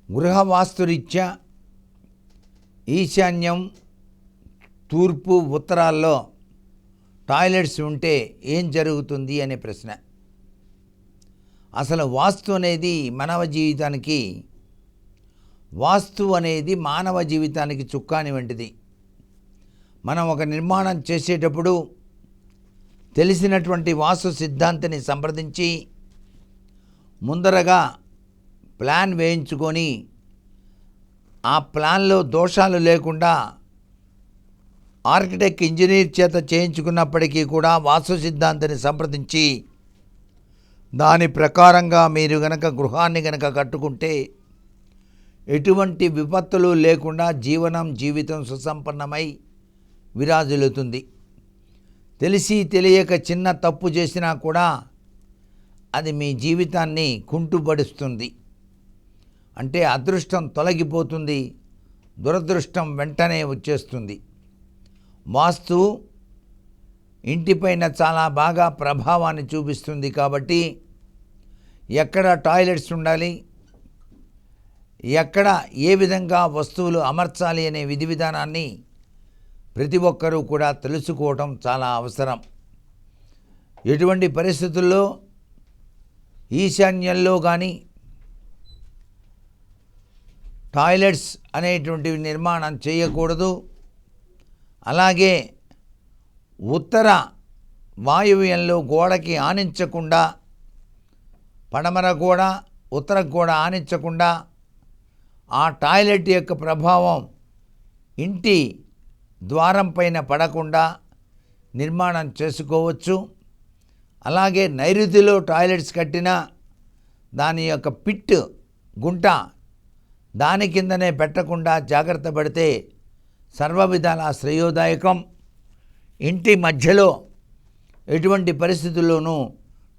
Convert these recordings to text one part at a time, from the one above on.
గృహవాస్తురీత్యా ఈశాన్యం, తూర్పు, ఉత్తరాల్లో టాయిలెట్స్ ఉంటే ఏం జరుగుతుంది అనే ప్రశ్న. అసలు వాస్తు అనేది మానవ జీవితానికి చుక్కాని వంటిది. మనం ఒక నిర్మాణం చేసేటప్పుడు తెలిసినటువంటి వాస్తు సిద్ధాంతిని సంప్రదించి ముందరగా ప్లాన్ వేయించుకొని ఆ ప్లాన్లో దోషాలు లేకుండా ఆర్కిటెక్ట్, ఇంజనీర్ చేత చేయించుకున్నప్పటికీ కూడా వాస్తు సిద్ధాంతిని సంప్రదించి దాని ప్రకారంగా మీరు గనక గృహాన్ని కట్టుకుంటే ఎటువంటి విపత్తులు లేకుండా జీవితం సుసంపన్నమై విరాజిల్లుతుంది. తెలిసి తెలియక చిన్న తప్పు చేసినా కూడా అది మీ జీవితాన్ని కుంటుపడుస్తుంది. అంటే అదృష్టం తొలగిపోతుంది, దురదృష్టం వెంటనే వచ్చేస్తుంది. వాస్తు ఇంటిపైన చాలా బాగా ప్రభావాన్ని చూపిస్తుంది. కాబట్టి ఎక్కడ టాయిలెట్స్ ఉండాలి, ఎక్కడ ఏ విధంగా వస్తువులు అమర్చాలి అనే విధి విధానాన్ని ప్రతి ఒక్కరూ కూడా తెలుసుకోవడం చాలా అవసరం. ఎటువంటి పరిస్థితుల్లో ఈశాన్యంలో కానీ టాయిలెట్స్ అనేటువంటివి నిర్మాణం చేయకూడదు. అలాగే ఉత్తర వాయువ్యంలో గోడకి ఆనించకుండా, పడమర గోడ, ఉత్తర గోడ ఆనించకుండా ఆ టాయిలెట్ యొక్క ప్రభావం ఇంటి ద్వారం పైన పడకుండా నిర్మాణం చేసుకోవచ్చు. అలాగే నైరుతిలో టాయిలెట్స్ కట్టినా దాని యొక్క పిట్, గుంట దాని కిందనే పెట్టకుండా జాగ్రత్త పడితే సర్వ విధాల శ్రేయోదాయకం. ఇంటి మధ్యలో ఎటువంటి పరిస్థితుల్లోనూ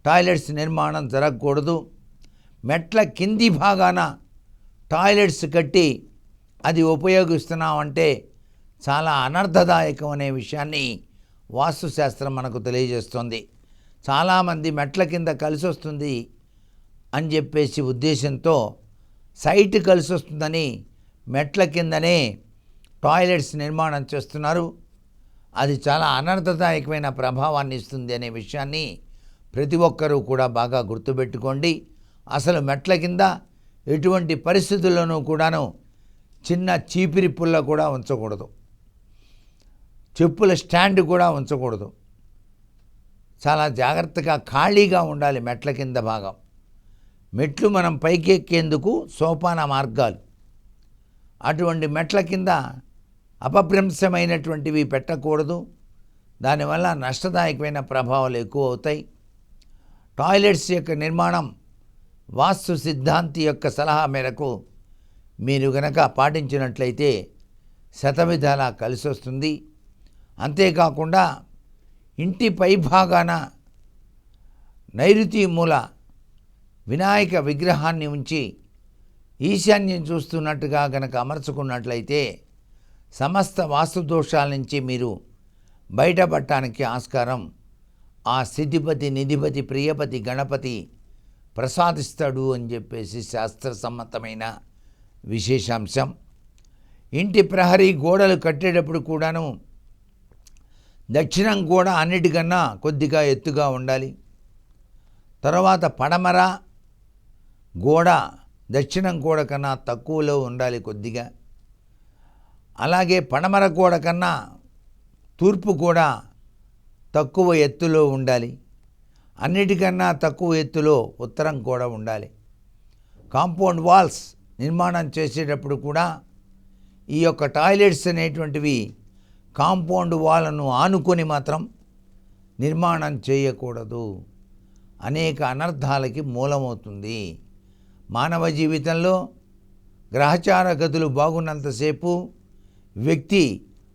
టాయిలెట్స్ నిర్మాణం జరగకూడదు. మెట్ల కింది భాగాన టాయిలెట్స్ కట్టి అది ఉపయోగిస్తున్నామంటే చాలా అనర్థదాయకం అనే విషయాన్ని వాస్తుశాస్త్రం మనకు తెలియజేస్తుంది. చాలామంది మెట్ల కింద కలిసి వస్తుంది అని చెప్పేసి ఉద్దేశంతో, సైట్ కలిసి వస్తుందని మెట్ల కిందనే టాయిలెట్స్ నిర్మాణం చేస్తున్నారు. అది చాలా అనర్థదాయకమైన ప్రభావాన్ని ఇస్తుంది అనే విషయాన్ని ప్రతి ఒక్కరూ కూడా బాగా గుర్తుపెట్టుకోండి. అసలు మెట్ల కింద ఎటువంటి పరిస్థితుల్లోనూ కూడాను చిన్న చీపిరి పుల్ల కూడా ఉంచకూడదు, చెప్పుల స్టాండ్ కూడా ఉంచకూడదు. చాలా జాగ్రత్తగా ఖాళీగా ఉండాలి మెట్ల కింద భాగం. మెట్లు మనం పైకి ఎక్కేందుకు సోపాన మార్గాలు, అటువంటి మెట్ల కింద అపభ్రంశమైనటువంటివి పెట్టకూడదు. దానివల్ల నష్టదాయకమైన ప్రభావాలు ఎక్కువ అవుతాయి. టాయిలెట్స్ యొక్క నిర్మాణం వాస్తు సిద్ధాంతి యొక్క సలహా మేరకు మీరు గనక పాటించినట్లయితే శతవిధాలా కలిసి వస్తుంది. అంతేకాకుండా ఇంటి పై భాగాన నైరుతి మూల వినాయక విగ్రహాన్ని ఉంచి ఈశాన్యం చూస్తున్నట్టుగా గనక అమర్చుకున్నట్లయితే సమస్త వాస్తు దోషాల నుంచి మీరు బయటపడటానికి ఆస్కారం ఆ స్థితిపతి, నిధిపతి, ప్రియపతి, గణపతి ప్రసాదిస్తాడు అని చెప్పేసి శాస్త్రసమ్మతమైన విశేషాంశం. ఇంటి ప్రహరీ గోడలు కట్టేటప్పుడు కూడాను దక్షిణం గోడ అన్నిటికన్నా కొద్దిగా ఎత్తుగా ఉండాలి. తర్వాత పడమర గోడ దక్షిణం గోడ కన్నా తక్కువలో ఉండాలి కొద్దిగా. అలాగే పడమర గోడ కన్నా తూర్పు గోడ తక్కువ ఎత్తులో ఉండాలి. అన్నిటికన్నా తక్కువ ఎత్తులో ఉత్తరం గోడ ఉండాలి. కాంపౌండ్ వాల్స్ నిర్మాణం చేసేటప్పుడు కూడా ఈ యొక్క టాయిలెట్స్ అనేటువంటివి కాంపౌండ్ వాల్ను ఆనుకొని మాత్రం నిర్మాణం చేయకూడదు. అనేక అనర్థాలకి మూలమవుతుంది. మానవ జీవితంలో గ్రహచార గతులు బాగున్నంతసేపు వ్యక్తి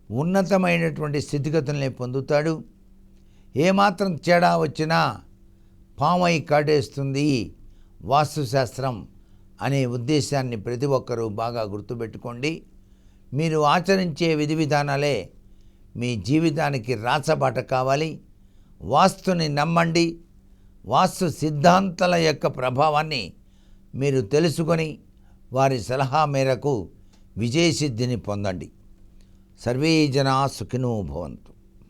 ఉన్నతమైనటువంటి స్థితిగతుల్ని పొందుతాడు. ఏమాత్రం తేడా వచ్చినా పామై కాటేస్తుంది వాస్తుశాస్త్రం అనే ఉద్దేశాన్ని ప్రతి ఒక్కరూ బాగా గుర్తుపెట్టుకోండి. మీరు ఆచరించే విధి విధానాలే మీ జీవితానికి రాచబాట కావాలి. వాస్తుని నమ్మండి. వాస్తు సిద్ధాంతాల యొక్క ప్రభావాన్ని మీరు తెలుసుకొని వారి సలహా మేరకు విజయసిద్ధిని పొందండి. సర్వే జనా సుఖినో భవంతు.